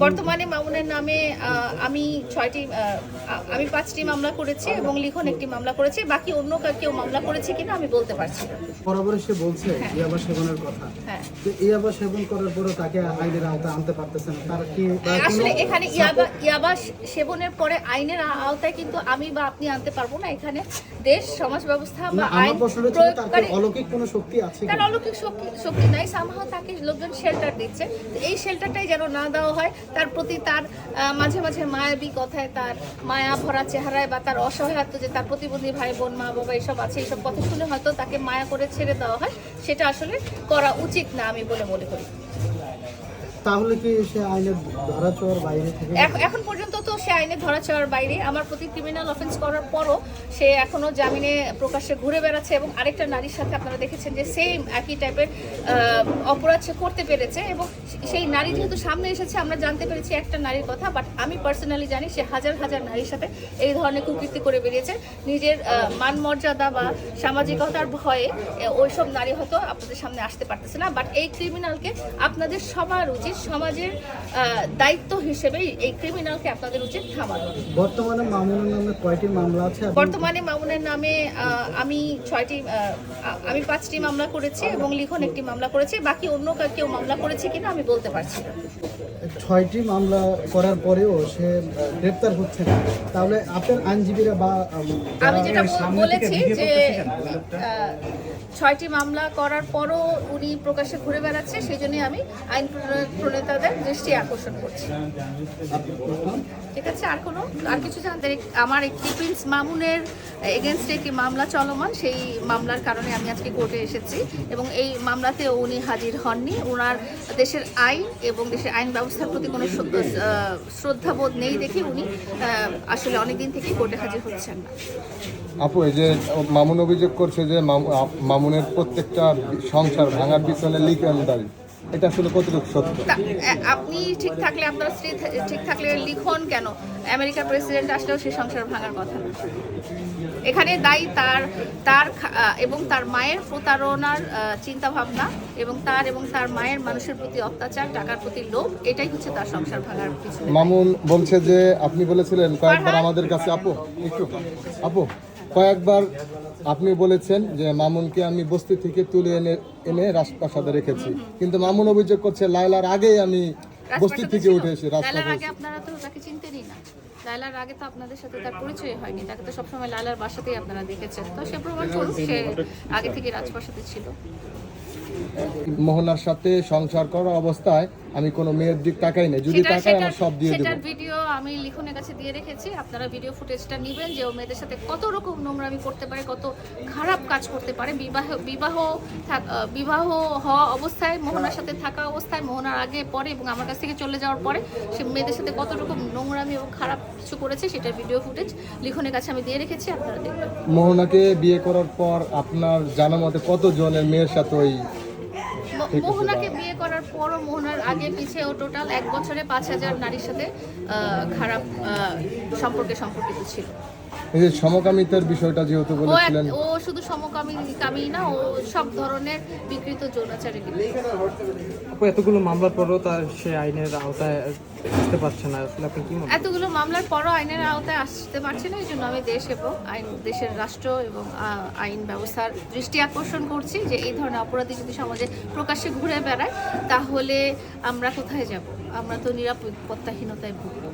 বর্তমানে মামুনের নামে আমি 5টি মামলা করেছি এবং লিখন একটি মামলা করেছি। বাকি অন্য কেউ মামলা করেছে কিনা আমি বলতে পারছি না। বরাবরই সে বলছে ইয়াবা সেবনের কথা। হ্যাঁ, তো ইয়াবা সেবন করার পরে তাকে আইনের আওতায় আনতে পারতেছে না। তার কি আসলে এখানে ইয়াবা সেবনের পরে আইনের আওতায় কিন্তু আমি বা আপনি আনতে পারবো না। এখানে দেশ, সমাজ ব্যবস্থা বা আইন প্রয়োগকারী অলৌকিক কোনো শক্তি আছে? তার অলৌকিক শক্তি নাই, সামহাও তাকে লোকজন শেল্টার দিচ্ছে। তো এই শেল্টারটাই যেন না দেওয়া হয়, তার প্রতি তার মাঝে মাঝে মায়াবী কথায়, তার মায়া ভরা চেহারায় বা তার অসহায়ত্ব, যে তার প্রতিবন্ধী ভাই বোন মা বাবা এসব আছে, এইসব কথা শুনে হয়তো তাকে মায়া করে ছেড়ে দেওয়া হয়, সেটা আসলে করা উচিত না আমি বলে মনে করি। তাহলে কি সে আইনের ধরাছোঁয়ার বাইরে থেকে? এখন পর্যন্ত তো সে আইনের ধরাছোঁয়ার বাইরে। আমার প্রতি ক্রিমিনাল অফেন্স করার পরও সে এখনো জামিনে প্রকাশ্যে ঘুরে বেড়াচ্ছে এবং আরেকটা নারীর সাথে আপনারা দেখেছেন যে সেম একই টাইপের অপরাধ সে করতে পেরেছে। এবং সেই নারী যেহেতু সামনে এসেছে, আমরা জানতে পেরেছি একটা নারীর কথা, বাট আমি পার্সোনালি জানি সে হাজার হাজার নারীর সাথে এই ধরনের কুকীর্তি করে বেরিয়েছে। নিজের মান মর্যাদা বা সামাজিকতার ভয়ে ওইসব নারী হয়তো আপনাদের সামনে আসতে পারতেছে না। বাট এই ক্রিমিনালকে আপনাদের সবার উচিত, সমাজের দায়িত্ব হিসেবে এই ক্রিমিনালকে আপনাদের উচিত থামানো। বর্তমানে মামুনের নামে কয়টি মামলা আছে? বর্তমানে মামুনের নামে আমি 5টি মামলা করেছি এবং লিখন একটি মামলা করেছি। বাকি অন্য কেউ মামলা করেছে কিনা আমি বলতে পারছি না। 6টি মামলা করার পরেও সে গ্রেপ্তার হচ্ছে না। তাহলে আপনার আইনজীবীরা বা আমি যেটা বলেছি যে 6টি মামলা করার পরও উনি প্রকাশ্যে ঘুরে বেড়াচ্ছে, সেই জন্যই আমি আইন প্রণেতাদের দৃষ্টি আকর্ষণ করছি। ঠিক আছে, আর কিছু জানতে? আমার একটি প্রিন্স মামুনের এগেনস্টে একটি মামলা চলমান, সেই মামলার কারণে আমি আজকে কোর্টে এসেছি এবং এই মামলাতে উনি হাজির হননি। ওনার দেশের আইন এবং দেশের আইন ব্যবস্থার প্রতি কোনো শ্রদ্ধাবোধ নেই দেখে উনি আসলে অনেকদিন থেকে কোর্টে হাজির হচ্ছেন না। আপু, এই যে মামুন অভিযোগ করছে যে মামুনের প্রত্যেকটা সংসার ভাঙার পিছনে লিখনদারি, এটা আসলে কতটুকু সত্য? আপনি ঠিক থাকলে, আপনার স্ত্রী ঠিক থাকলে লিখন কেন? আমেরিকার প্রেসিডেন্ট আসলেও সেই সংসার ভাঙার কথা না। এখানে দায়ী তার এবং তার মায়ের প্রতারণার চিন্তা ভাবনা এবং তার মায়ের মানুষের প্রতি অত্যাচার, টাকার প্রতি লোভ, এটাই হচ্ছে তার সংসার ভাঙার পিছনে। মামুন বলছে যে আপনি বলেছিলেন কয়েকবার আমাদের কাছে, আপু কয়েকবার আপনি বলেছেন যে মামুনকে আমি বস্তি থেকে তুলে এনে রাজপ্রাসাদে রেখেছি, কিন্তু মামুন অভিযোগ করছে লায়লার আগেই আমি বস্তি থেকে উঠে এসে লায়লার আগে আপনারা তো তাকে চিনতেনই না। লায়লার আগে তো আপনাদের সাথে তার পরিচয় হয়নি, তাকে তো সবসময় লায়লার বাসাতেই আপনারা দেখেছেন। তো সে প্রমাণ করুন সে আগে থেকে রাজপ্রাসাদে ছিল। মোহনার সাথে সংসার করা অবস্থায় আমি কোনো মেয়ের দিক তাকাই না, যদি তাকাই আমার সব দিয়ে দেব। সেটার ভিডিও আমি লিখনের কাছে দিয়ে রেখেছি, আপনারা ভিডিও ফুটেজটা নেবেন যে ও মেয়েদের সাথে কত রকম নোংরামি করতে পারে, কত খারাপ কাজ করতে পারে। বিবাহ হওয়া অবস্থায়, মোহনার সাথে থাকা অবস্থায়, মোহনার আগে পরে এবং আমার কাছ থেকে চলে যাওয়ার পরে সে মেয়েদের সাথে কত রকম নোংরামি এবং খারাপ কিছু করেছে, সেটার ভিডিও ফুটেজ লিখনের কাছে আমি দিয়ে রেখেছি, আপনারা দেখবেন। মোহনাকে বিয়ে করার পর আপনার জানা মতে কত জনের মেয়ের সাথে ওই? মোহনাকে বিয়ে করার পরও মোহনার আগে পিছিয়ে ও টোটাল 1 বছরে 5,000 নারীর সাথে খারাপ সম্পর্কিত ছিল। এই যে সমকামিতার বিষয়টা যেহেতু বলেছিলেন, ও শুধু সমকামী না, ও সব ধরনের বিকৃত যৌনাচারে লিপ্ত। আপু, এতগুলো মামলার পরও সে আইনের আওতায় আসতে পারছে না, আসলে আপনি কি মনে করেন? এতগুলো মামলার পরও আইনের আওতায় আসতে পারছে না, এই জন্য আমি দেশ এবং দেশের রাষ্ট্র এবং আইন ব্যবস্থার দৃষ্টি আকর্ষণ করছি যে এই ধরনের অপরাধী যদি সমাজে প্রকাশ্যে ঘুরে বেড়ায়, তাহলে আমরা কোথায় যাব? আমরা তো নিরাপত্তাহীনতায় ভুগব।